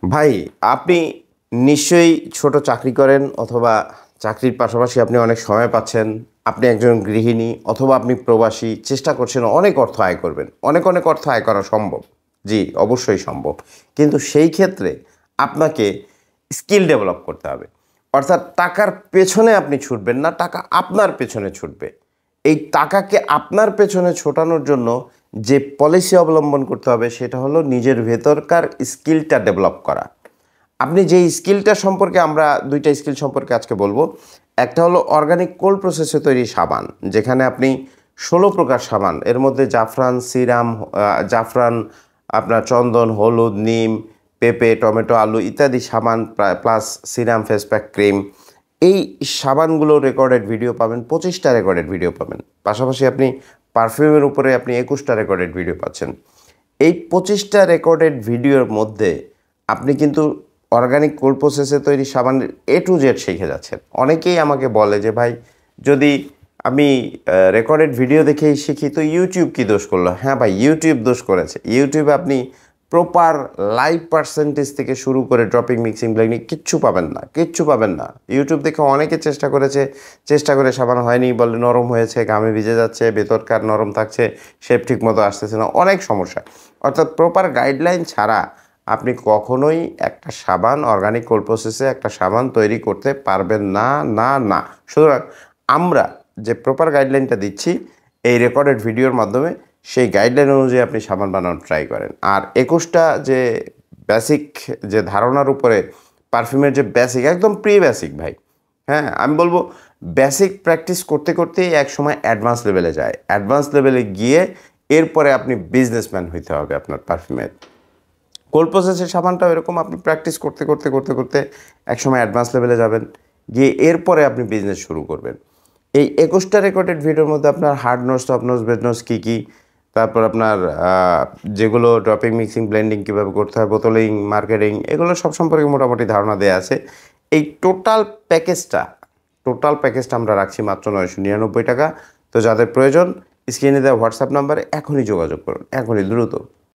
ভাই, আপনি নিশ্চয়ই ছোট চাকরি করেন অথবা চাকরির পাশাপাশি আপনি অনেক সময় পাচ্ছেন। আপনি একজন গৃহিণী অথবা আপনি প্রবাসী, চেষ্টা করছেন অনেক অর্থ আয় করবেন। অনেক অর্থ আয় করা সম্ভব। জি, অবশ্যই সম্ভব। কিন্তু সেই ক্ষেত্রে আপনাকে স্কিল ডেভেলপ করতে হবে। অর্থাৎ টাকার পেছনে আপনি ছুটবেন না, টাকা আপনার পেছনে ছুটবে। এই টাকাকে আপনার পেছনে ছোটানোর জন্য যে পলিসি অবলম্বন করতে হবে সেটা হলো নিজের ভেতরকার স্কিলটা ডেভেলপ করা। আপনি যেই স্কিলটা সম্পর্কে আমরা ২টা স্কিল সম্পর্কে আজকে বলবো। একটা হলো অর্গানিক কোল্ড প্রসেসে তৈরি সাবান, যেখানে আপনি ১৬ প্রকার সাবান, এর মধ্যে জাফরান, সিরাম, জাফরান, আপনার চন্দন, হলুদ, নিম, পেঁপে, টমেটো, আলু ইত্যাদি সাবান plus serum, face pack, cream, এই সাবানগুলো রেকর্ডেড ভিডিও পাবেন, ২৫টা রেকর্ডেড ভিডিও পাবেন। পাশাপাশি আপনি পারফিউমের উপরে আপনি ২১টা রেকর্ডেড ভিডিও পাচ্ছেন। এই ২৫টা রেকর্ডেড ভিডিওর মধ্যে আপনি কিন্তু অর্গানিক কোল্ড প্রসেসে তৈরি সাবানের A to Z শিখে যাচ্ছেন। অনেকেই আমাকে বলে যে ভাই, যদি আমি রেকর্ডেড ভিডিও দেখেই শিখি তো ইউটিউব কী দোষ করলো? হ্যাঁ ভাই, ইউটিউব দোষ করেছে। ইউটিউবে আপনি প্রপার লাইভ পার্সেন্টেজ থেকে শুরু করে ড্রপিং, মিক্সিং, ব্লেন্ডিং কিচ্ছু পাবেন না, কিচ্ছু পাবেন না। ইউটিউব দেখে অনেকে চেষ্টা করেছে, চেষ্টা করে সাবান হয়নি, বলে নরম হয়েছে, ঘামে ভিজে যাচ্ছে, ভেতরকার নরম থাকছে, শেপ ঠিক মতো আসতেছে না, অনেক সমস্যা। অর্থাৎ প্রপার গাইডলাইন ছাড়া আপনি কখনোই একটা সাবান, অর্গানিক কোল্ড প্রসেসে একটা সাবান তৈরি করতে পারবেন না, না, না। সুতরাং আমরা যে প্রপার গাইডলাইনটা দিচ্ছি এই রেকর্ডেড ভিডিওর মাধ্যমে, সেই গাইডলাইন অনুযায়ী আপনি সাবান বানানোর ট্রাই করেন। আর ২১টা যে বেসিক যে ধারণার উপরে পারফিউমের যে বেসিক, একদম প্রি বেসিক ভাই। হ্যাঁ, আমি বলবো বেসিক প্র্যাকটিস করতে করতেই একসময় অ্যাডভান্স লেভেলে যায়। অ্যাডভান্স লেভেলে গিয়ে এরপরে আপনি বিজনেসম্যান হইতে হবে আপনার পারফিউমের। কোল্ড প্রসেসের সাবানটাও এরকম, আপনি প্র্যাকটিস করতে একসময় অ্যাডভান্স লেভেলে যাবেন, গিয়ে এরপরে আপনি বিজনেস শুরু করবেন। এই ২১টা রেকর্ডেড ভিডিওর মধ্যে আপনার hard notes, soft notes, bed notes কী কী, তারপর আপনার যেগুলো ড্রপিং, মিক্সিং, ব্লেন্ডিং কীভাবে করতে হয়, বোতলিং, মার্কেটিং, এগুলো সব সম্পর্কে মোটামুটি ধারণা দেওয়া আছে। এই টোটাল প্যাকেজটা আমরা রাখছি মাত্র ৯৯৯ টাকা। তো যাদের প্রয়োজন স্ক্রিনে দেওয়া হোয়াটসঅ্যাপ নাম্বারে এখনই যোগাযোগ করুন, এখনই দ্রুত।